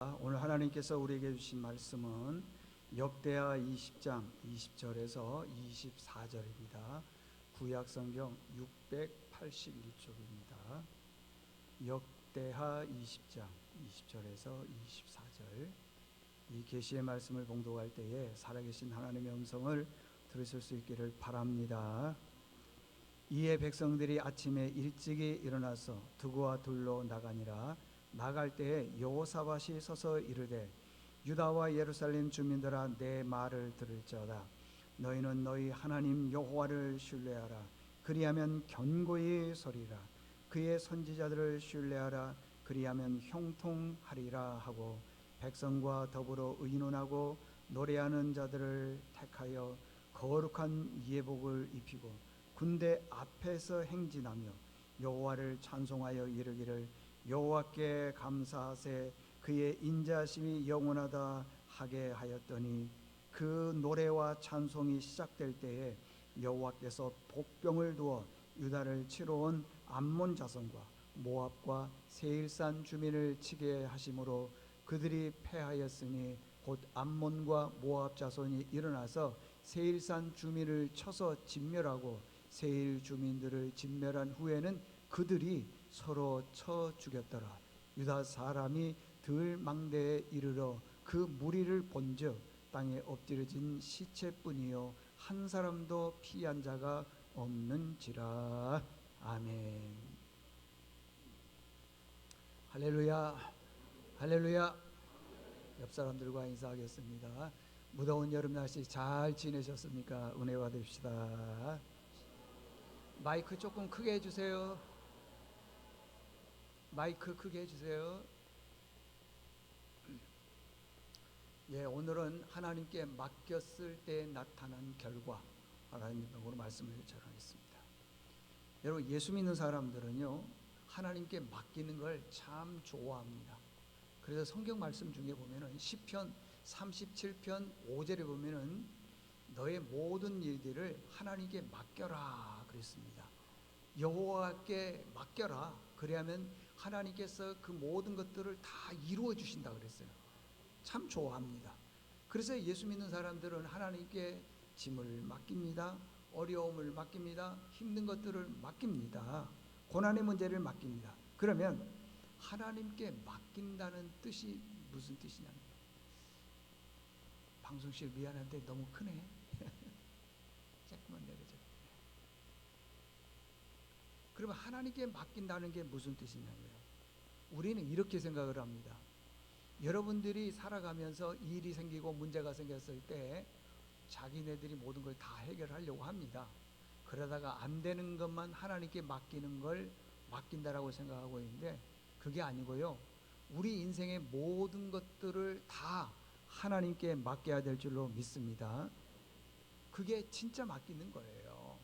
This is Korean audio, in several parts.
오늘 하나님께서 우리에게 주신 말씀은 역대하 20장 20절에서 24절입니다. 구약성경 681쪽입니다. 역대하 20장 20절에서 24절. 이 계시의 말씀을 봉독할 때에 살아계신 하나님의 음성을 들으실 수 있기를 바랍니다. 이에 백성들이 아침에 일찍이 일어나서 두고와 둘로 나가니라. 나갈 때에 여호사밧이 서서 이르되 유다와 예루살렘 주민들아 내 말을 들을지어다. 너희는 너희 하나님 여호와를 신뢰하라. 그리하면 견고히 서리라. 그의 선지자들을 신뢰하라. 그리하면 형통하리라 하고 백성과 더불어 의논하고 노래하는 자들을 택하여 거룩한 예복을 입히고 군대 앞에서 행진하며 여호와를 찬송하여 이르기를 여호와께 감사하세. 그의 인자심이 영원하다 하게 하였더니 그 노래와 찬송이 시작될 때에 여호와께서 복병을 두어 유다를 치러 온 암몬 자손과 모압과 세일산 주민을 치게 하심으로 그들이 패하였으니 곧 암몬과 모압 자손이 일어나서 세일산 주민을 쳐서 진멸하고 세일 주민들을 진멸한 후에는 그들이 서로 쳐 죽였더라. 유다 사람이 들망대에 이르러 그 무리를 본즉 땅에 엎드려진 시체뿐이요 한 사람도 피한 자가 없는지라. 아멘. 할렐루야, 할렐루야. 옆 사람들과 인사하겠습니다. 무더운 여름 날씨 잘 지내셨습니까? 은혜 받으십시다. 마이크 조금 크게 해주세요. 마이크 크게 해주세요. 예, 오늘은 하나님께 맡겼을 때 나타난 결과 라는 제목으로 말씀을 전하겠습니다. 여러분, 예수 믿는 사람들은요 하나님께 맡기는 걸 참 좋아합니다. 그래서 성경 말씀 중에 보면은 시편 37편 5절에 보면은 너의 모든 일들을 하나님께 맡겨라 그랬습니다. 여호와께 맡겨라. 그래야면 하나님께서 그 모든 것들을 다 이루어 주신다 그랬어요. 참 좋아합니다. 그래서 예수 믿는 사람들은 하나님께 짐을 맡깁니다. 어려움을 맡깁니다. 힘든 것들을 맡깁니다. 고난의 문제를 맡깁니다. 그러면 하나님께 맡긴다는 뜻이 무슨 뜻이냐면, 방송실 미안한데 너무 크네. 조금만 내려줘. 그러면 하나님께 맡긴다는 게 무슨 뜻이냐고요? 우리는 이렇게 생각을 합니다. 여러분들이 살아가면서 일이 생기고 문제가 생겼을 때 자기네들이 모든 걸 다 해결하려고 합니다. 그러다가 안 되는 것만 하나님께 맡기는 걸 맡긴다라고 생각하고 있는데 그게 아니고요. 우리 인생의 모든 것들을 다 하나님께 맡겨야 될 줄로 믿습니다. 그게 진짜 맡기는 거예요.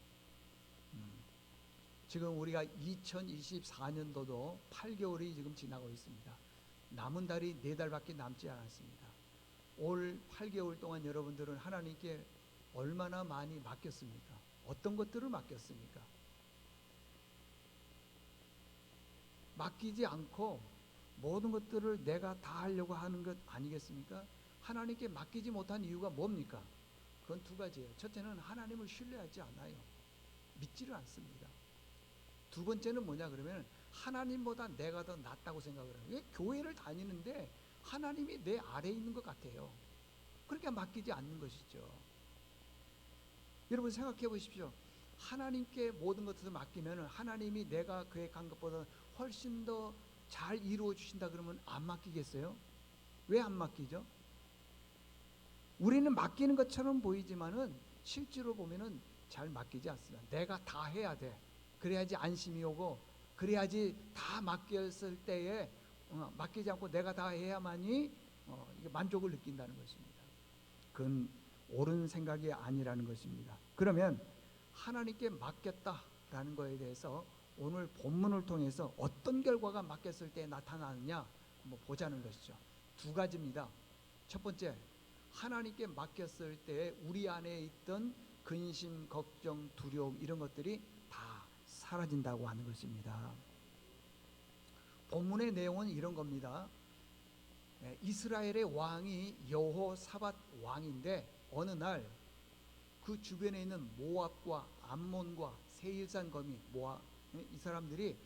지금 우리가 2024년도도 8개월이 지금 지나고 있습니다. 남은 달이 4달밖에 남지 않았습니다. 올 8개월 동안 여러분들은 하나님께 얼마나 많이 맡겼습니까? 어떤 것들을 맡겼습니까? 맡기지 않고 모든 것들을 내가 다 하려고 하는 것 아니겠습니까? 하나님께 맡기지 못한 이유가 뭡니까? 그건 두 가지예요. 첫째는 하나님을 신뢰하지 않아요. 믿지를 않습니다. 두 번째는 뭐냐 그러면 하나님보다 내가 더 낫다고 생각을 해요. 왜? 교회를 다니는데 하나님이 내 아래에 있는 것 같아요. 그러니까 맡기지 않는 것이죠. 여러분 생각해 보십시오. 하나님께 모든 것을 맡기면 하나님이 내가 계획한 것보다 훨씬 더 잘 이루어 주신다 그러면 안 맡기겠어요? 왜 안 맡기죠? 우리는 맡기는 것처럼 보이지만은 실제로 보면은 잘 맡기지 않습니다. 내가 다 해야 돼. 그래야지 안심이 오고, 그래야지 다 맡겼을 때에 맡기지 않고 내가 다 해야만이 이게 만족을 느낀다는 것입니다. 그건 옳은 생각이 아니라는 것입니다. 그러면 하나님께 맡겼다라는 것에 대해서 오늘 본문을 통해서 어떤 결과가 맡겼을 때 나타나느냐 한번 보자는 것이죠. 두 가지입니다. 첫 번째, 하나님께 맡겼을 때 우리 안에 있던 근심, 걱정, 두려움 이런 것들이 다 사라진다고 하는 것입니다. 본문의 내용은 이런 겁니다. 이스라엘의 왕이 여호사밧 왕인데 어느 날 그 주변에 있는 모압과 암몬과 세일산 거미 모압 이 사람들이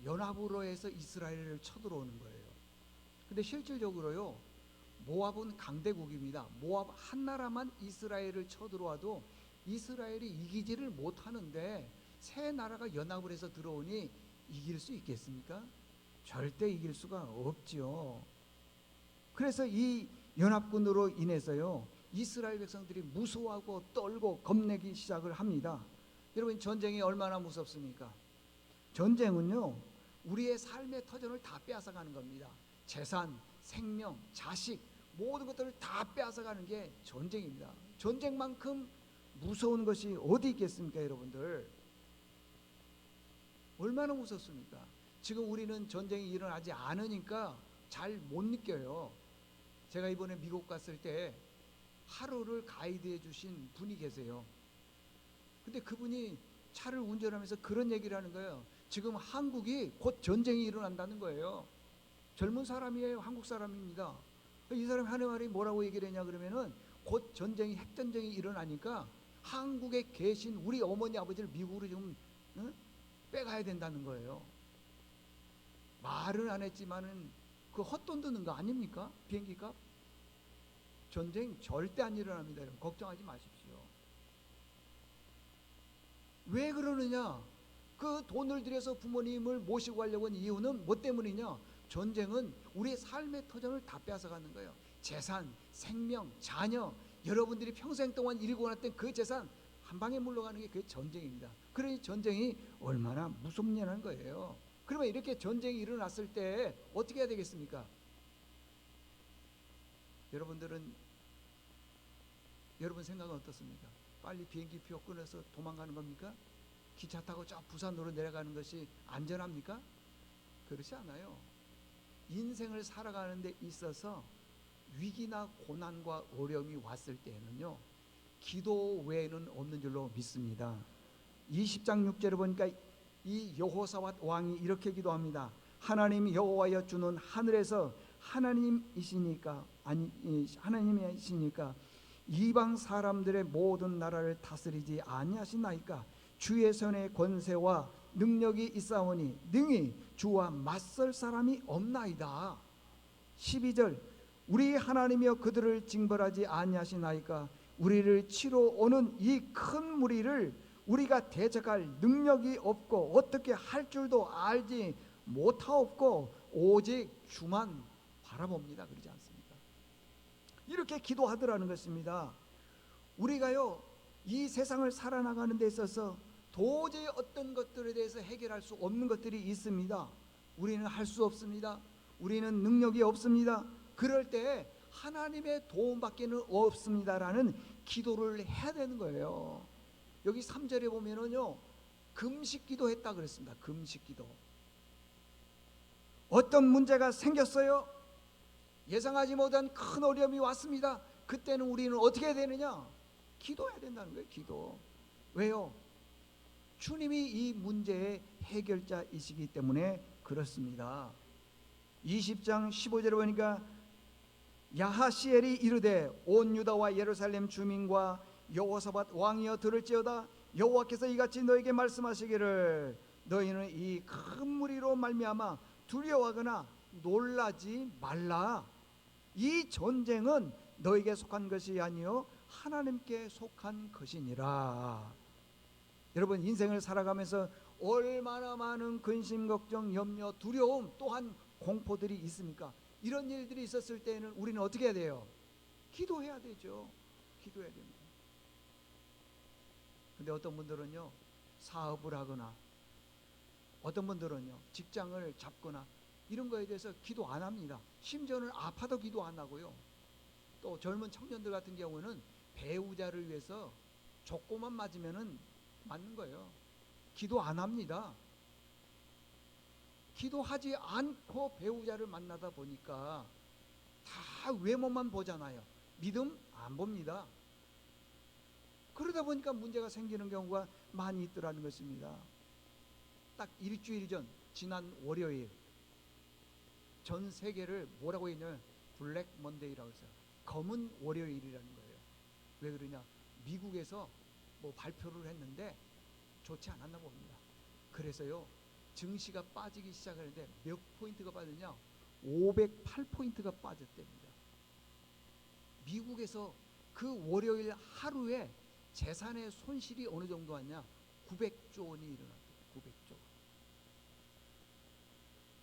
연합으로 해서 이스라엘을 쳐들어오는 거예요. 근데 실질적으로요, 모압은 강대국입니다. 모압 한 나라만 이스라엘을 쳐들어와도 이스라엘이 이기지를 못하는데 세 나라가 연합을 해서 들어오니 이길 수 있겠습니까? 절대 이길 수가 없지요. 그래서 이 연합군으로 인해서요, 이스라엘 백성들이 무서워하고 떨고 겁내기 시작을 합니다. 여러분, 전쟁이 얼마나 무섭습니까? 전쟁은요, 우리의 삶의 터전을 다 빼앗아가는 겁니다. 재산, 생명, 자식, 모든 것들을 다 빼앗아가는 게 전쟁입니다. 전쟁만큼 무서운 것이 어디 있겠습니까, 여러분들? 얼마나 무섭습니까? 지금 우리는 전쟁이 일어나지 않으니까 잘 못 느껴요. 제가 이번에 미국 갔을 때 하루를 가이드해 주신 분이 계세요. 근데 그분이 차를 운전하면서 그런 얘기를 하는 거예요. 지금 한국이 곧 전쟁이 일어난다는 거예요. 젊은 사람이에요. 한국 사람입니다. 이 사람이 하는 말이 뭐라고 얘기를 했냐 그러면은 곧 전쟁이, 핵전쟁이 일어나니까 한국에 계신 우리 어머니 아버지를 미국으로 좀 빼가야 된다는 거예요. 말은 안 했지만은 그 헛돈 드는 거 아닙니까? 비행기 값? 전쟁 절대 안 일어납니다. 여러분, 걱정하지 마십시오. 왜 그러느냐? 그 돈을 들여서 부모님을 모시고 가려고 하는 이유는 뭐 때문이냐? 전쟁은 우리의 삶의 터전을 다 빼앗아가는 거예요. 재산, 생명, 자녀, 여러분들이 평생 동안 이루고 났던 그 재산 한 방에 물러가는 게 그게 전쟁입니다. 그러니 전쟁이 얼마나 무섭냐는 거예요. 그러면 이렇게 전쟁이 일어났을 때 어떻게 해야 되겠습니까? 여러분 생각은 어떻습니까? 빨리 비행기표 끊어서 도망가는 겁니까? 기차 타고 저 부산으로 내려가는 것이 안전합니까? 그렇지 않아요. 인생을 살아가는 데 있어서 위기나 고난과 어려움이 왔을 때에는요, 기도 외에는 없는 줄로 믿습니다. 20장 6절에 보니까 이 여호사밧 왕이 이렇게 기도합니다. 하나님 여호와여, 주는 하늘에서 하나님이시니까 이방 사람들의 모든 나라를 다스리지 아니하시나이까? 주의 손의 권세와 능력이 있사오니 능히 주와 맞설 사람이 없나이다. 12절 우리 하나님이여, 그들을 징벌하지 아니하시나이까? 우리를 치러 오는 이 큰 무리를 우리가 대적할 능력이 없고 어떻게 할 줄도 알지 못하옵고 오직 주만 바라봅니다. 그러지 않습니까? 이렇게 기도하더라는 것입니다. 우리가요, 이 세상을 살아나가는 데 있어서 도저히 어떤 것들에 대해서 해결할 수 없는 것들이 있습니다. 우리는 할 수 없습니다. 우리는 능력이 없습니다. 그럴 때 하나님의 도움밖에는 없습니다라는 기도를 해야 되는 거예요. 여기 3절에 보면은요, 금식기도 했다 그랬습니다. 금식기도. 어떤 문제가 생겼어요. 예상하지 못한 큰 어려움이 왔습니다. 그때는 우리는 어떻게 해야 되느냐? 기도해야 된다는 거예요. 기도. 왜요? 주님이 이 문제의 해결자이시기 때문에 그렇습니다. 20장 15절에 보니까 야하시엘이 이르되 온 유다와 예루살렘 주민과 여호사밧 왕이여 들을지어다. 여호와께서 이같이 너에게 말씀하시기를 너희는 이 큰 무리로 말미암아 두려워하거나 놀라지 말라. 이 전쟁은 너에게 속한 것이 아니요 하나님께 속한 것이니라. 여러분, 인생을 살아가면서 얼마나 많은 근심, 걱정, 염려, 두려움, 또한 공포들이 있습니까? 이런 일들이 있었을 때는 우리는 어떻게 해야 돼요? 기도해야 되죠. 기도해야 됩니다. 근데 어떤 분들은요, 사업을 하거나 어떤 분들은요, 직장을 잡거나 이런 거에 대해서 기도 안 합니다. 심지어는 아파도 기도 안 하고요. 또 젊은 청년들 같은 경우는 배우자를 위해서 족고만 맞으면은 맞는 거예요. 기도 안 합니다. 기도하지 않고 배우자를 만나다 보니까 다 외모만 보잖아요. 믿음 안 봅니다. 그러다 보니까 문제가 생기는 경우가 많이 있더라는 것입니다. 딱 일주일 전, 지난 월요일 전 세계를 뭐라고 했냐면 블랙 먼데이라고 해서 검은 월요일이라는 거예요. 왜 그러냐? 미국에서 뭐 발표를 했는데 좋지 않았나 봅니다. 그래서요 증시가 빠지기 시작하는데 몇 포인트가 빠졌냐? 508포인트가 빠졌답니다. 미국에서 그 월요일 하루에 재산의 손실이 어느 정도 왔냐? 900조 원이 일어났대요. 900조.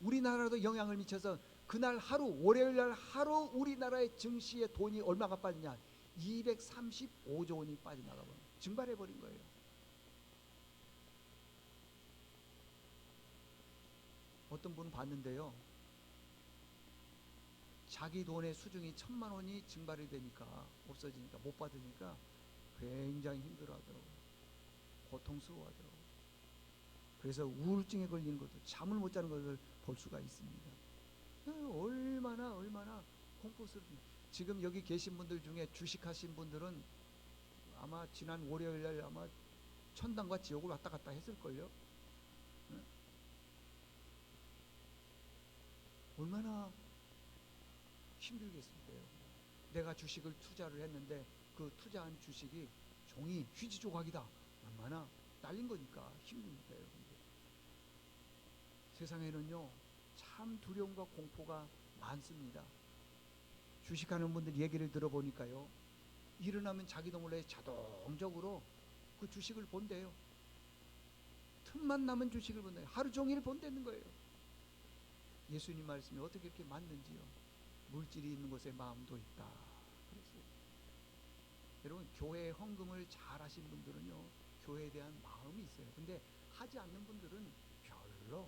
우리나라도 영향을 미쳐서 그날 하루, 월요일 날 하루 우리나라의 증시의 돈이 얼마가 빠지냐? 235조 원이 빠져나가 버린, 증발해 버린 거예요. 어떤 분은 봤는데요, 자기 돈의 수중이 1,000만 원이 증발이 되니까, 없어지니까, 못 받으니까 굉장히 힘들어하더라고요. 고통스러워하더라고요. 그래서 우울증에 걸리는 것도, 잠을 못 자는 것을 볼 수가 있습니다. 얼마나 공포스럽습니다. 지금 여기 계신 분들 중에 주식하신 분들은 아마 지난 월요일 날 아마 천당과 지옥을 왔다 갔다 했을걸요. 얼마나 힘들겠습니까? 내가 주식을 투자를 했는데 그 투자한 주식이 종이 휴지 조각이다. 얼마나 날린 거니까 힘듭니까, 여러분들? 세상에는요 참 두려움과 공포가 많습니다. 주식하는 분들 얘기를 들어보니까요, 일어나면 자기도 몰래 자동적으로 그 주식을 본대요. 틈만 나면 주식을 본대요. 하루 종일 본다는 거예요. 예수님 말씀이 어떻게 이렇게 맞는지요. 물질이 있는 곳에 마음도 있다 그랬어요. 여러분, 교회 헌금을 잘 하신 분들은요 교회에 대한 마음이 있어요. 근데 하지 않는 분들은 별로.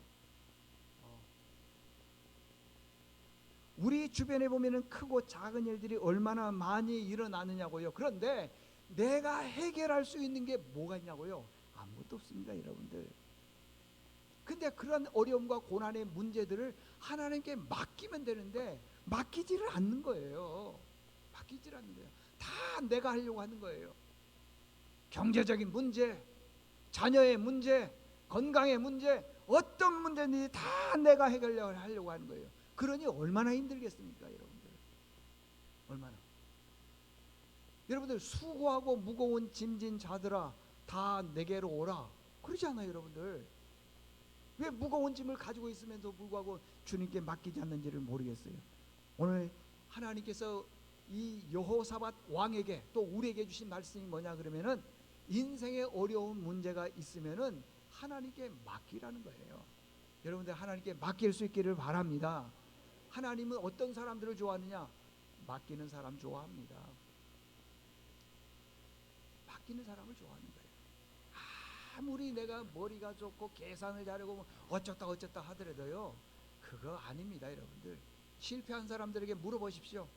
우리 주변에 보면은 크고 작은 일들이 얼마나 많이 일어나느냐고요. 그런데 내가 해결할 수 있는 게 뭐가 있냐고요. 아무것도 없습니다, 여러분들. 근데 그런 어려움과 고난의 문제들을 하나님께 맡기면 되는데 맡기지를 않는 거예요. 맡기지를 않는 거예요. 다 내가 하려고 하는 거예요. 경제적인 문제, 자녀의 문제, 건강의 문제, 어떤 문제든지 다 내가 해결하려고 하는 거예요. 그러니 얼마나 힘들겠습니까, 여러분들? 얼마나. 여러분들, 수고하고 무거운 짐진 자들아 다 내게로 오라, 그러지 않아요, 여러분들? 왜 무거운 짐을 가지고 있으면서 불구하고 주님께 맡기지 않는지를 모르겠어요. 오늘 하나님께서 이 여호사밧 왕에게 또 우리에게 주신 말씀이 뭐냐 그러면은, 인생에 어려운 문제가 있으면은 하나님께 맡기라는 거예요. 여러분들, 하나님께 맡길 수 있기를 바랍니다. 하나님은 어떤 사람들을 좋아하느냐? 맡기는 사람 좋아합니다. 맡기는 사람을 좋아하는 거예요. 아무리 내가 머리가 좋고 계산을 잘하고 뭐 어쩌다 하더라도요, 그거 아닙니다, 여러분들. 실패한 사람들에게 물어보십시오.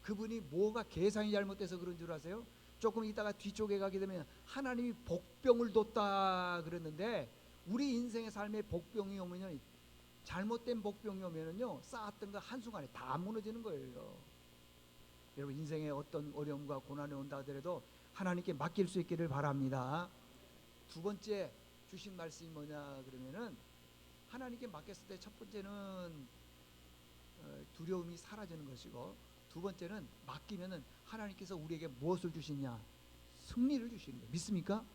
그분이 뭐가 계산이 잘못돼서 그런 줄 아세요? 조금 있다가 뒤쪽에 가게 되면 하나님이 복병을 뒀다 그랬는데, 우리 인생의 삶에 복병이 오면요, 잘못된 복병이 오면은요, 쌓았던 거 한순간에 다 무너지는 거예요. 여러분, 인생에 어떤 어려움과 고난이 온다 하더라도 하나님께 맡길 수 있기를 바랍니다. 두 번째 주신 말씀이 뭐냐 그러면은, 하나님께 맡겼을 때 첫 번째는 두려움이 사라지는 것이고, 두 번째는 맡기면은 하나님께서 우리에게 무엇을 주시냐? 승리를 주시는 거예요. 믿습니까?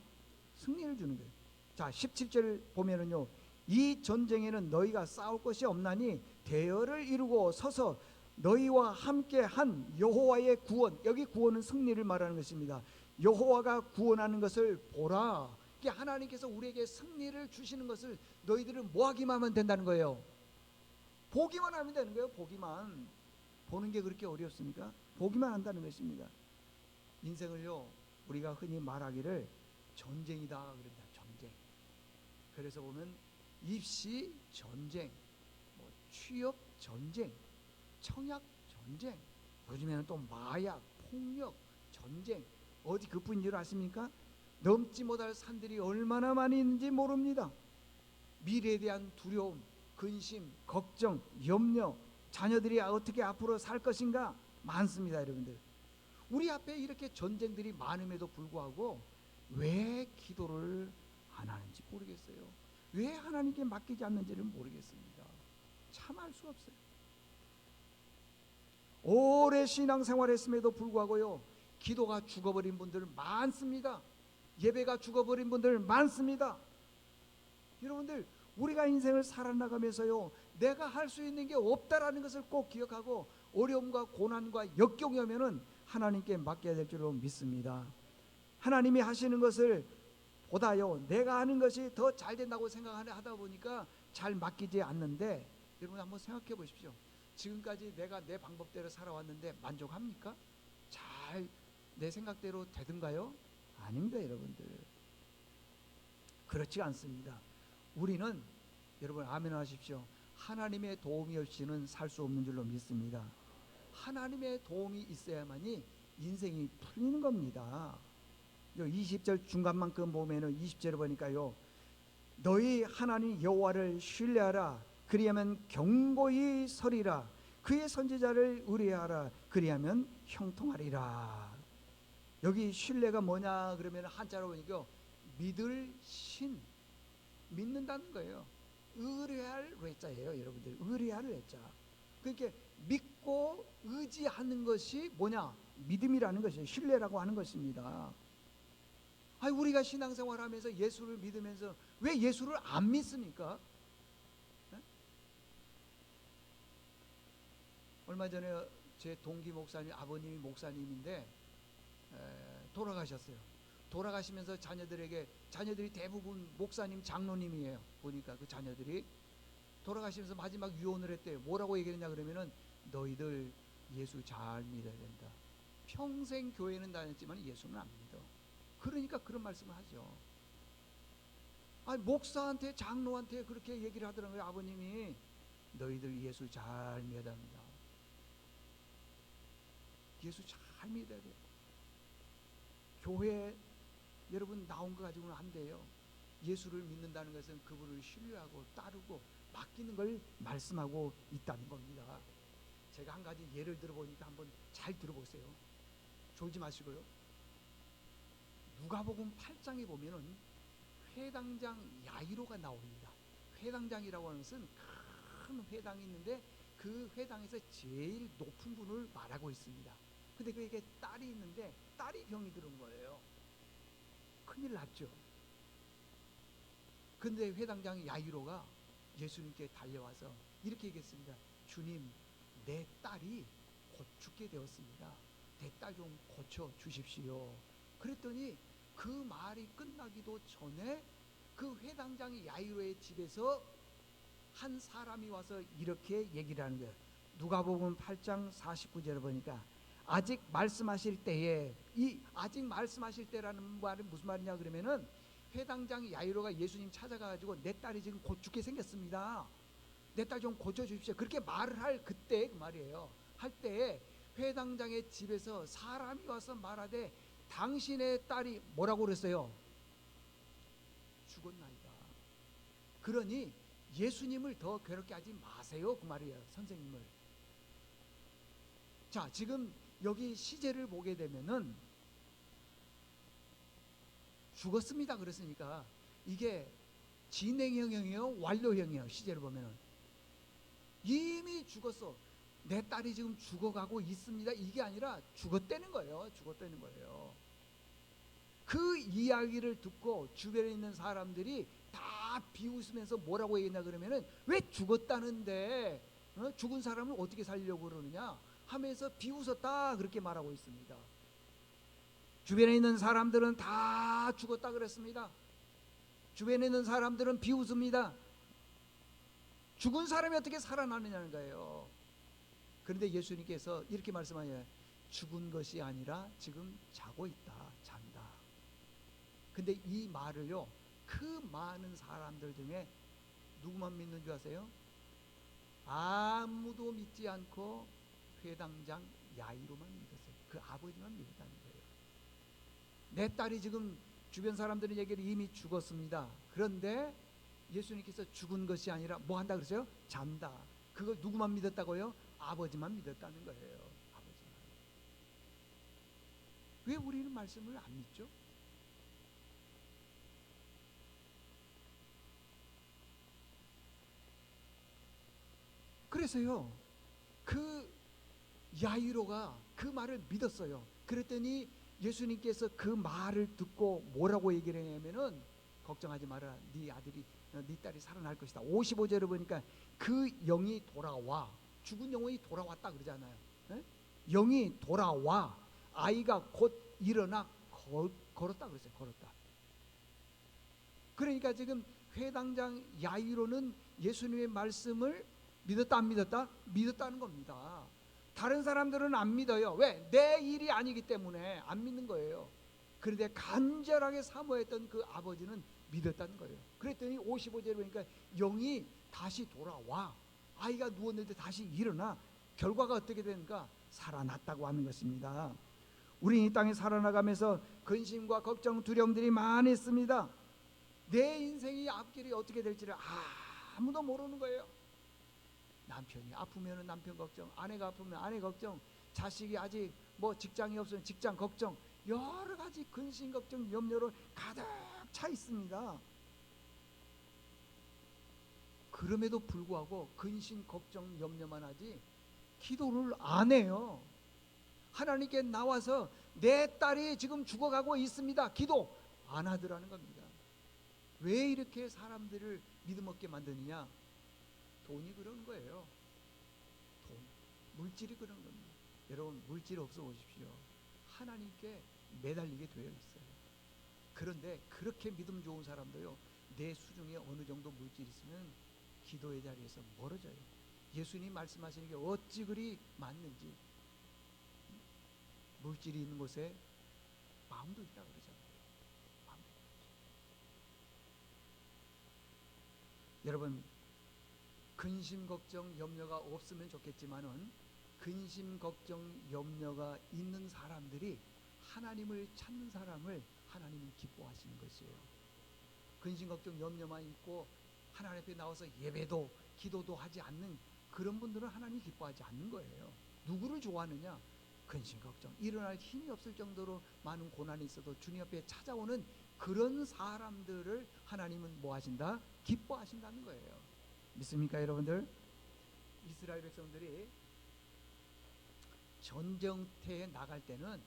승리를 주는 거예요. 자, 17절 보면은요, 이 전쟁에는 너희가 싸울 것이 없나니 대열을 이루고 서서 너희와 함께 한 여호와의 구원, 여기 구원은 승리를 말하는 것입니다. 여호와가 구원하는 것을 보라. 하나님께서 우리에게 승리를 주시는 것을 너희들은 뭐 하기만 하면 된다는 거예요? 보기만 하면 되는 거예요. 보기만. 보는 게 그렇게 어렵습니까? 보기만 한다는 것입니다. 인생을요, 우리가 흔히 말하기를 전쟁이다 그럽니다. 전쟁. 그래서 보면 입시 전쟁, 뭐 취업 전쟁, 청약 전쟁, 요즘에는 또 마약, 폭력 전쟁. 어디 그뿐인 줄 아십니까? 넘지 못할 산들이 얼마나 많이 있는지 모릅니다. 미래에 대한 두려움, 근심, 걱정, 염려, 자녀들이 어떻게 앞으로 살 것인가 많습니다, 여러분들. 우리 앞에 이렇게 전쟁들이 많음에도 불구하고 왜 기도를 안 하는지 모르겠어요. 왜 하나님께 맡기지 않는지를 모르겠습니다. 참 알 수 없어요. 오래 신앙생활했음에도 불구하고요, 기도가 죽어버린 분들 많습니다. 예배가 죽어버린 분들 많습니다. 여러분들, 우리가 인생을 살아나가면서요, 내가 할 수 있는 게 없다라는 것을 꼭 기억하고 어려움과 고난과 역경이 오면은 하나님께 맡겨야 될 줄로 믿습니다. 하나님이 하시는 것을 보다요, 내가 하는 것이 더 잘 된다고 생각하다 보니까 잘 맡기지 않는데, 여러분 한번 생각해 보십시오. 지금까지 내가 내 방법대로 살아왔는데 만족합니까? 잘 내 생각대로 되든가요? 아닙니다, 여러분들. 그렇지 않습니다. 우리는, 여러분 아멘 하십시오, 하나님의 도움이 없이는 살 수 없는 줄로 믿습니다. 하나님의 도움이 있어야만이 인생이 풀리는 겁니다. 20절 중간만큼 보면은 20절을 보니까요, 너희 하나님 여호와를 신뢰하라. 그리하면 경고히 서리라. 그의 선지자를 의뢰하라. 그리하면 형통하리라. 여기 신뢰가 뭐냐 그러면 한자로 보니까 믿을 신, 믿는다는 거예요. 의뢰할 외자예요, 여러분들. 의뢰할 외자. 그러니까 믿고 의지하는 것이 뭐냐? 믿음이라는 것이에요. 신뢰라고 하는 것입니다. 우리가 신앙생활하면서 예수를 믿으면서 왜 예수를 안 믿습니까? 네? 얼마 전에 제 동기 목사님, 아버님이 목사님인데 돌아가셨어요. 돌아가시면서 자녀들이 대부분 목사님, 장로님이에요. 보니까 그 자녀들이 돌아가시면서 마지막 유언을 했대요. 뭐라고 얘기했냐 그러면은, 너희들 예수 잘 믿어야 된다. 평생 교회는 다녔지만 예수는 안 믿어. 그러니까 그런 말씀을 하죠. 목사한테, 장로한테 그렇게 얘기를 하더라고요. 아버님이 너희들 예수 잘 믿어야 된다. 예수 잘 믿어야 돼. 교회 여러분 나온 거 가지고는 안 돼요. 예수를 믿는다는 것은 그분을 신뢰하고 따르고 맡기는 걸 말씀하고 있다는 겁니다. 제가 한 가지 예를 들어보니까 한번 잘 들어보세요. 졸지 마시고요. 누가복음 8장에 보면은 회당장 야이로가 나옵니다. 회당장이라고 하는 것은 큰 회당이 있는데 그 회당에서 제일 높은 분을 말하고 있습니다. 근데 그에게 딸이 있는데 딸이 병이 들은 거예요. 큰일 났죠. 근데 회당장 야이로가 예수님께 달려와서 이렇게 얘기했습니다. 주님, 내 딸이 곧 죽게 되었습니다. 내 딸 좀 고쳐 주십시오. 그랬더니 그 말이 끝나기도 전에 그 회당장 야이로의 집에서 한 사람이 와서 이렇게 얘기를 하는 거예요. 누가복음 8장 49절을 보니까, 아직 말씀하실 때에, 이 아직 말씀하실 때라는 말은 무슨 말이냐 그러면은, 회당장 야이로가 예수님 찾아가가지고 내 딸이 지금 곧 죽게 생겼습니다. 내 딸 좀 고쳐주십시오. 그렇게 말을 할 그때 그 말이에요. 할 때에 회당장의 집에서 사람이 와서 말하되, 당신의 딸이 뭐라고 그랬어요? 죽었나이다. 그러니 예수님을 더 괴롭게 하지 마세요, 그 말이에요. 선생님을. 자, 지금 여기 시제를 보게 되면은 죽었습니다 그랬으니까 이게 진행형이에요, 완료형이에요. 시제를 보면은 이미 죽었어. 내 딸이 지금 죽어가고 있습니다. 이게 아니라 죽었다는 거예요. 죽었다는 거예요. 그 이야기를 듣고 주변에 있는 사람들이 다 비웃으면서 뭐라고 얘기했냐 그러면은, 왜 죽었다는데 죽은 사람을 어떻게 살리려고 그러느냐 하면서 비웃었다, 그렇게 말하고 있습니다. 주변에 있는 사람들은 다 죽었다 그랬습니다. 주변에 있는 사람들은 비웃습니다. 죽은 사람이 어떻게 살아나느냐는 거예요. 그런데 예수님께서 이렇게 말씀하셔요. 죽은 것이 아니라 지금 자고 있다, 잔다. 근데 이 말을요, 그 많은 사람들 중에 누구만 믿는 줄 아세요? 아무도 믿지 않고 회당장 야이로만 믿었어요. 그 아버지만 믿었다는 거예요. 내 딸이 지금, 주변 사람들은 얘기를 이미 죽었습니다. 그런데 예수님께서 죽은 것이 아니라 뭐 한다 그랬어요? 잔다. 그걸 누구만 믿었다고요? 아버지만 믿었다는 거예요. 아버지만. 왜 우리는 말씀을 안 믿죠? 그래서요, 그 야이로가 그 말을 믿었어요. 그랬더니 예수님께서 그 말을 듣고 뭐라고 얘기를 했냐면은 걱정하지 마라. 네 아들이 네 딸이 살아날 것이다. 55절을 보니까 그 영이 돌아와, 죽은 영혼이 돌아왔다 그러잖아요. 예? 영이 돌아와 아이가 곧 일어나 걸었다 그랬어요. 걸었다. 그러니까 지금 회당장 야이로는 예수님의 말씀을 믿었다 안 믿었다? 믿었다는 겁니다. 다른 사람들은 안 믿어요. 왜? 내 일이 아니기 때문에 안 믿는 거예요. 그런데 간절하게 사모했던 그 아버지는 믿었다는 거예요. 그랬더니 55절에 보니까 영이 다시 돌아와 아이가 누웠는데 다시 일어나 결과가 어떻게 되는가? 살아났다고 하는 것입니다. 우리 이 땅에 살아나가면서 근심과 걱정, 두려움들이 많이 있습니다. 내 인생이 앞길이 어떻게 될지를 아무도 모르는 거예요. 남편이 아프면 남편 걱정, 아내가 아프면 아내 걱정, 자식이 아직 뭐 직장이 없으면 직장 걱정, 여러 가지 근심 걱정 염려로 가득 차 있습니다. 그럼에도 불구하고 근심 걱정 염려만 하지 기도를 안 해요. 하나님께 나와서 내 딸이 지금 죽어가고 있습니다. 기도 안 하더라는 겁니다. 왜 이렇게 사람들을 믿음 없게 만드느냐? 돈이 그런 거예요. 돈, 물질이 그런 겁니다. 여러분 물질 없어 보십시오. 하나님께 매달리게 되어 있어요. 그런데 그렇게 믿음 좋은 사람도요, 내 수중에 어느 정도 물질이 있으면 기도의 자리에서 멀어져요. 예수님 말씀하시는 게 어찌 그리 맞는지. 물질이 있는 곳에 마음도 있다 그러잖아요. 마음도. 여러분 근심 걱정 염려가 없으면 좋겠지만은 근심 걱정 염려가 있는 사람들이 하나님을 찾는 사람을 하나님은 기뻐하시는 것이에요. 근심 걱정 염려만 있고 하나님 앞에 나와서 예배도 기도도 하지 않는 그런 분들은 하나님이 기뻐하지 않는 거예요. 누구를 좋아하느냐? 근심 걱정 일어날 힘이 없을 정도로 많은 고난이 있어도 주님 앞에 찾아오는 그런 사람들을 하나님은 뭐 하신다? 기뻐하신다는 거예요. 믿습니까 여러분들? 이스라엘 백성들이 전쟁터에 나갈 때는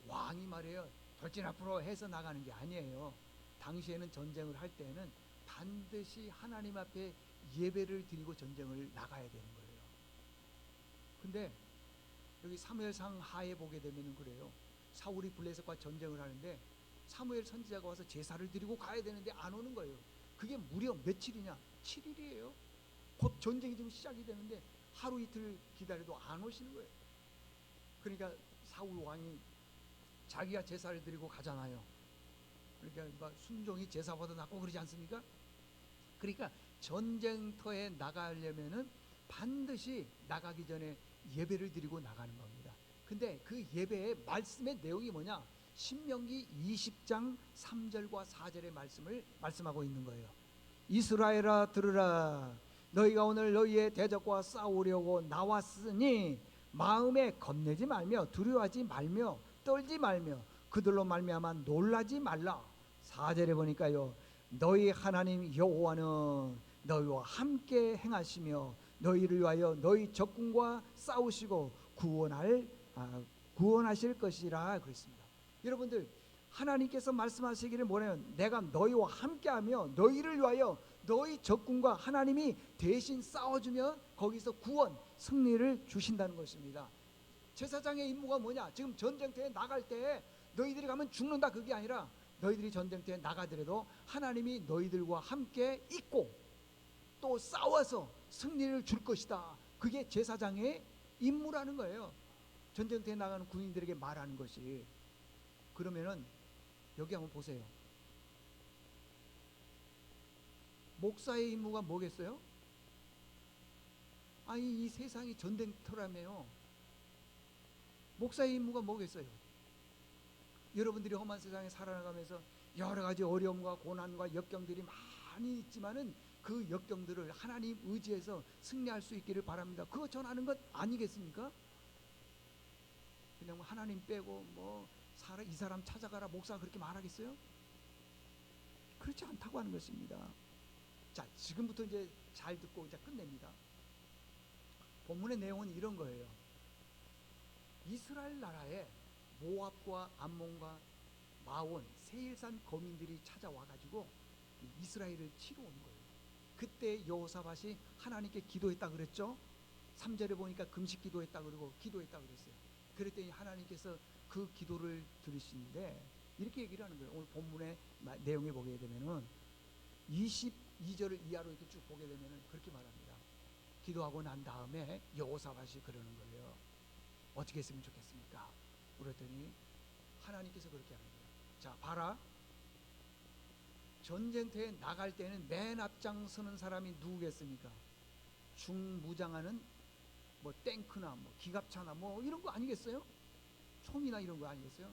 왕이 말이에요 돌진 앞으로 해서 나가는 게 아니에요. 당시에는 전쟁을 할 때는 반드시 하나님 앞에 예배를 드리고 전쟁을 나가야 되는 거예요. 근데 여기 사무엘상 하에 보게 되면 그래요. 사울이 블레셋과 전쟁을 하는데 사무엘 선지자가 와서 제사를 드리고 가야 되는데 안 오는 거예요. 그게 무려 며칠이냐? 7일이에요. 곧 전쟁이 지금 시작이 되는데 하루 이틀 기다려도 안 오시는 거예요. 그러니까 사울 왕이 자기가 제사를 드리고 가잖아요. 그러니까 순종이 제사보다 낫고 그러지 않습니까? 그러니까 전쟁터에 나가려면은 반드시 나가기 전에 예배를 드리고 나가는 겁니다. 근데 그 예배의 말씀의 내용이 뭐냐? 신명기 20장 3절과 4절의 말씀을 말씀하고 있는 거예요. 이스라엘아 들으라. 너희가 오늘 너희의 대적과 싸우려고 나왔으니 마음에 겁내지 말며 두려워하지 말며 떨지 말며 그들로 말미암아 놀라지 말라. 4절에 보니까요. 너희 하나님 여호와는 너희와 함께 행하시며 너희를 위하여 너희 적군과 싸우시고 구원하실 것이라 그랬습니다. 여러분들 하나님께서 말씀하시기를 뭐냐면 내가 너희와 함께하며 너희를 위하여 너희 적군과 하나님이 대신 싸워주며 거기서 구원 승리를 주신다는 것입니다. 제사장의 임무가 뭐냐? 지금 전쟁터에 나갈 때 너희들이 가면 죽는다 그게 아니라 너희들이 전쟁터에 나가더라도 하나님이 너희들과 함께 있고 또 싸워서 승리를 줄 것이다. 그게 제사장의 임무라는 거예요. 전쟁터에 나가는 군인들에게 말하는 것이. 그러면은 여기 한번 보세요. 목사의 임무가 뭐겠어요? 아니 이 세상이 전쟁터라며요. 목사의 임무가 뭐겠어요? 여러분들이 험한 세상에 살아나가면서 여러 가지 어려움과 고난과 역경들이 많이 있지만은 그 역경들을 하나님 의지해서 승리할 수 있기를 바랍니다. 그거 전하는 것 아니겠습니까? 그냥 하나님 빼고 이 사람 찾아가라 목사가 그렇게 말하겠어요? 그렇지 않다고 하는 것입니다. 자, 지금부터 이제 잘 듣고 이제 끝냅니다. 본문의 내용은 이런 거예요. 이스라엘 나라에 모압과 암몬과 마온, 세일산 거민들이 찾아와 가지고 이스라엘을 치러 온 거예요. 그때 여호사밧이 하나님께 기도했다 그랬죠. 3절에 보니까 금식 기도했다 그러고 기도했다 그랬어요. 그랬더니 하나님께서 그 기도를 들으시는데 이렇게 얘기를 하는 거예요. 오늘 본문의 내용에 보게 되면은 22절을 이하로 이렇게 쭉 보게 되면은 그렇게 말합니다. 기도하고 난 다음에 여호사밧이 그러는 거예요. 어떻게 했으면 좋겠습니까? 그랬더니 하나님께서 그렇게 하는 거예요. 자, 봐라. 전쟁터에 나갈 때는 맨 앞장서는 사람이 누구겠습니까? 중무장하는 뭐 탱크나 뭐 기갑차나 뭐 이런 거 아니겠어요? 총이나 이런 거 아니겠어요?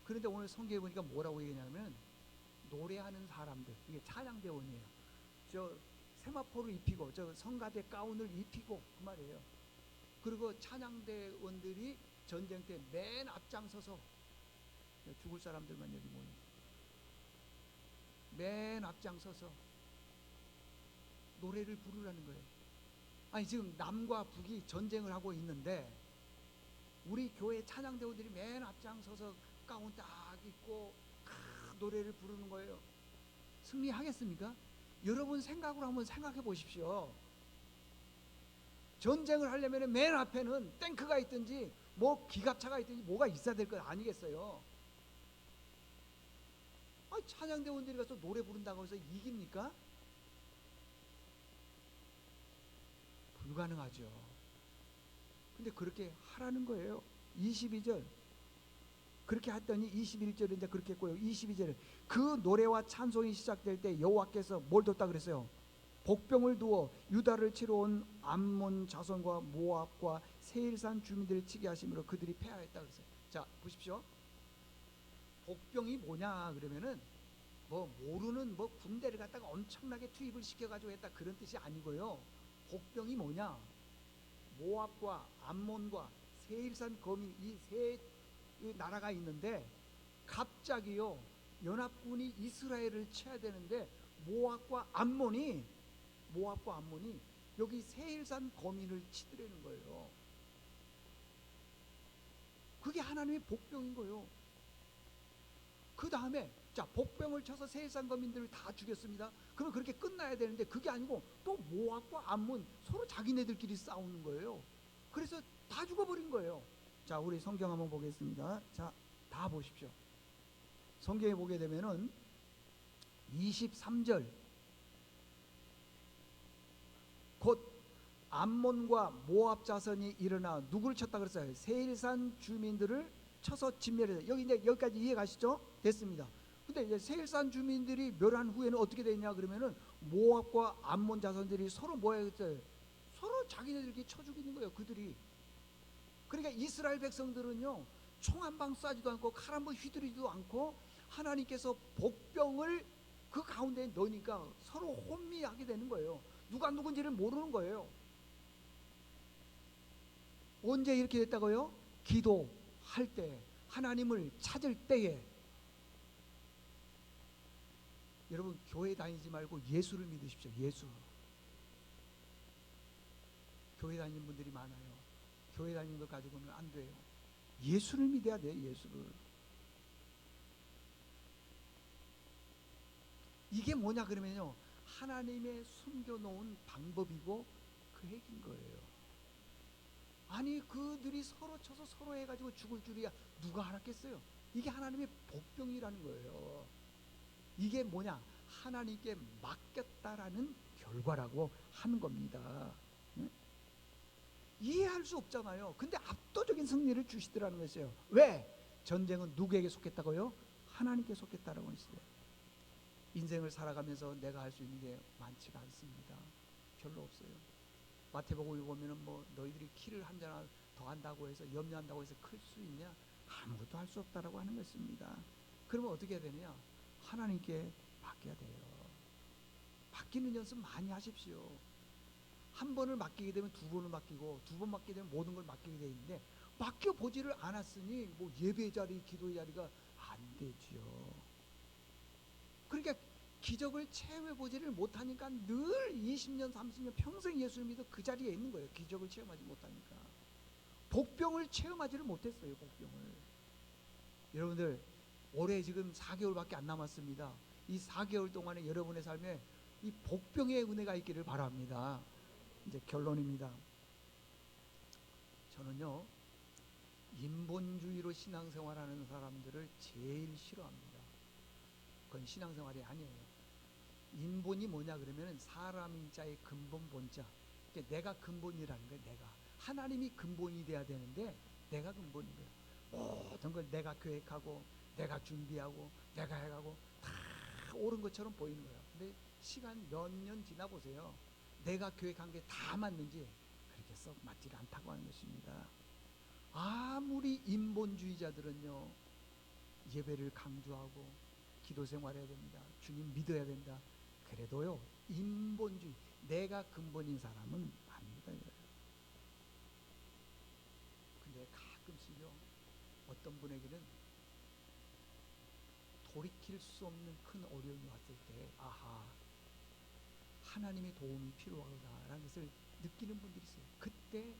그런데 오늘 성경에 보니까 뭐라고 얘기하냐면 노래하는 사람들, 이게 찬양대원이에요. 저 세마포를 입히고 저 성가대 가운을 입히고 그 말이에요. 그리고 찬양대원들이 전쟁터에 맨 앞장서서 죽을 사람들만 여기 모인 맨 앞장서서 노래를 부르라는 거예요. 아니 지금 남과 북이 전쟁을 하고 있는데 우리 교회 찬양대원들이 맨 앞장서서 가운 딱 입고 노래를 부르는 거예요. 승리하겠습니까? 여러분 생각으로 한번 생각해 보십시오. 전쟁을 하려면 맨 앞에는 탱크가 있든지 뭐 기갑차가 있든지 뭐가 있어야 될 것 아니겠어요? 찬양대원들이 가서 노래 부른다고 해서 이깁니까? 불가능하죠. 근데 그렇게 하라는 거예요. 22절 그렇게 했더니 21절에 이제 그렇게 했고요. 22절에 그 노래와 찬송이 시작될 때 여호와께서 뭘 뒀다 그랬어요? 복병을 두어 유다를 치러 온 암몬 자손과 모압과 세일산 주민들을 치게 하심으로 그들이 패하였다 그랬어요. 자 보십시오. 복병이 뭐냐 그러면은 뭐 모르는 뭐 군대를 갖다가 엄청나게 투입을 시켜가지고 했다 그런 뜻이 아니고요. 복병이 뭐냐? 모압과 암몬과 세일산 거민 이 세 나라가 있는데 갑자기요 연합군이 이스라엘을 쳐야 되는데 모압과 암몬이 여기 세일산 거민을 치더라는 거예요. 그게 하나님의 복병인 거예요. 그 다음에 자 복병을 쳐서 세일산 거민들을 다 죽였습니다. 그러면 그렇게 끝나야 되는데 그게 아니고 또 모압과 암몬 서로 자기네들끼리 싸우는 거예요. 그래서 다 죽어버린 거예요. 자 우리 성경 한번 보겠습니다. 자 다 보십시오. 성경에 보게 되면은 23절 곧 암몬과 모압 자손이 일어나 누구를 쳤다 그랬어요? 세일산 주민들을 쳐서 진멸해서 여기 이제 여기까지 이해 가시죠? 됐습니다. 근데 이제 세일산 주민들이 멸한 후에는 어떻게 되냐 그러면은 모압과 암몬 자손들이 서로 뭐 했어요? 서로 자기네들끼리 쳐 죽이는 거예요. 그들이. 그러니까 이스라엘 백성들은요 총 한 방 쏴지도 않고 칼 한 번 휘두르지도 않고 하나님께서 복병을 그 가운데 넣으니까 서로 혼미하게 되는 거예요. 누가 누군지를 모르는 거예요. 언제 이렇게 됐다고요? 기도할 때, 하나님을 찾을 때에. 여러분 교회 다니지 말고 예수를 믿으십시오. 예수. 교회 다니는 분들이 많아요. 교회 다니는 것 가지고는 안 돼요. 예수를 믿어야 돼요. 예수를. 이게 뭐냐 그러면요 하나님의 숨겨놓은 방법이고 계획인 거예요. 아니 그들이 서로 쳐서 서로 해가지고 죽을 줄이야 누가 알았겠어요? 이게 하나님의 복병이라는 거예요. 이게 뭐냐 하나님께 맡겼다라는 결과라고 하는 겁니다. 응? 이해할 수 없잖아요. 근데 압도적인 승리를 주시더라는 것이에요. 왜? 전쟁은 누구에게 속했다고요? 하나님께 속했다라고 했어요. 인생을 살아가면서 내가 할 수 있는 게 많지가 않습니다. 별로 없어요. 마태복음에 보면은 뭐 너희들이 키를 한 자나 더 한다고 해서 염려한다고 해서 클 수 있냐? 아무것도 할 수 없다라고 하는 것입니다. 그러면 어떻게 해야 되느냐? 하나님께 맡겨야 돼요. 맡기는 연습 많이 하십시오. 한 번을 맡기게 되면 두 번을 맡기고 두 번 맡기게 되면 모든 걸 맡기게 돼 있는데 맡겨보지를 않았으니 뭐 예배 자리, 기도의 자리가 안 되지요. 그러니까 기적을 체험해보지를 못하니까 늘 20년, 30년 평생 예수를 믿어 그 자리에 있는 거예요. 기적을 체험하지 못하니까. 복병을 체험하지를 못했어요. 복병을. 여러분들 올해 지금 4개월밖에 안 남았습니다. 이 4개월 동안에 여러분의 삶에 이 복병의 은혜가 있기를 바랍니다. 이제 결론입니다. 저는요, 인본주의로 신앙생활하는 사람들을 제일 싫어합니다. 그건 신앙생활이 아니에요. 인본이 뭐냐 그러면 사람인 자의 근본 본자. 그러니까 내가 근본이라는 거예요. 내가 하나님이 근본이 돼야 되는데 내가 근본인 거예요. 모든 걸 내가 계획하고 내가 준비하고 내가 해가고 다 옳은 것처럼 보이는 거예요. 근데 시간 몇 년 지나 보세요. 내가 계획한 게 다 맞는지 그렇게 썩 맞지 않다고 하는 것입니다. 아무리 인본주의자들은요, 예배를 강조하고 기도 생활해야 됩니다. 주님 믿어야 된다. 그래도요, 인본주의, 내가 근본인 사람은 아닙니다. 근데 가끔씩요, 어떤 분에게는 돌이킬 수 없는 큰 어려움이 왔을 때, 아하, 하나님의 도움이 필요하다라는 것을 느끼는 분들이 있어요. 그때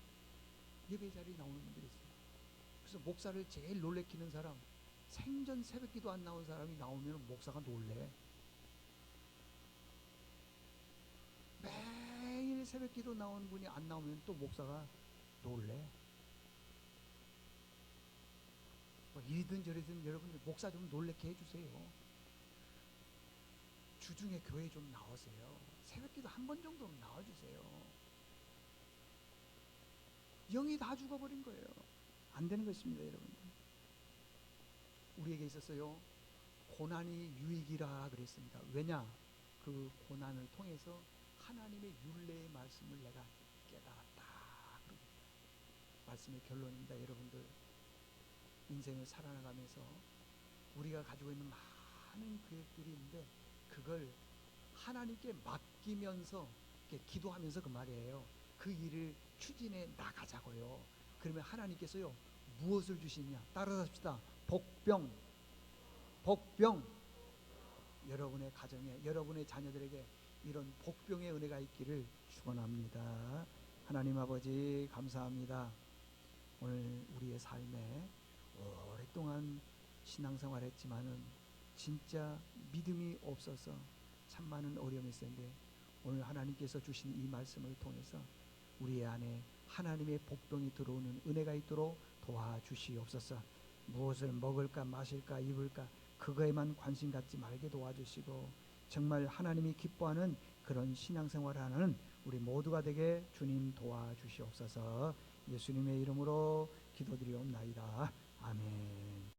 예배 자리에 나오는 분들이 있어요. 그래서 목사를 제일 놀래키는 사람, 생전 새벽기도 안 나온 사람이 나오면 목사가 놀래. 매일 새벽기도 나온 분이 안 나오면 또 목사가 놀래. 뭐 이리든 저리든 여러분들 목사 좀 놀래게 해주세요. 주중에 교회 좀 나오세요. 새벽기도 한 번 정도는 나와주세요. 영이 다 죽어버린 거예요. 안 되는 것입니다, 여러분들. 우리에게 있어서요, 고난이 유익이라 그랬습니다. 왜냐? 그 고난을 통해서 하나님의 율례의 말씀을 내가 깨달았다. 말씀의 결론입니다. 여러분들, 인생을 살아나가면서 우리가 가지고 있는 많은 계획들이 있는데 그걸 하나님께 맡기면서 기도하면서 그 말이에요. 그 일을 추진해 나가자고요. 그러면 하나님께서요, 무엇을 주시냐? 따라합시다. 복병. 여러분의 가정에, 여러분의 자녀들에게 이런 복병의 은혜가 있기를 축원합니다. 하나님 아버지 감사합니다. 오늘 우리의 삶에 오랫동안 신앙생활 했지만은 진짜 믿음이 없어서 참 많은 어려움이 있었는데 오늘 하나님께서 주신 이 말씀을 통해서 우리 안에 하나님의 복병이 들어오는 은혜가 있도록 도와주시옵소서. 무엇을 먹을까 마실까 입을까 그거에만 관심 갖지 말게 도와주시고 정말 하나님이 기뻐하는 그런 신앙생활하는 우리 모두가 되게 주님 도와주시옵소서. 예수님의 이름으로 기도드리옵나이다. 아멘.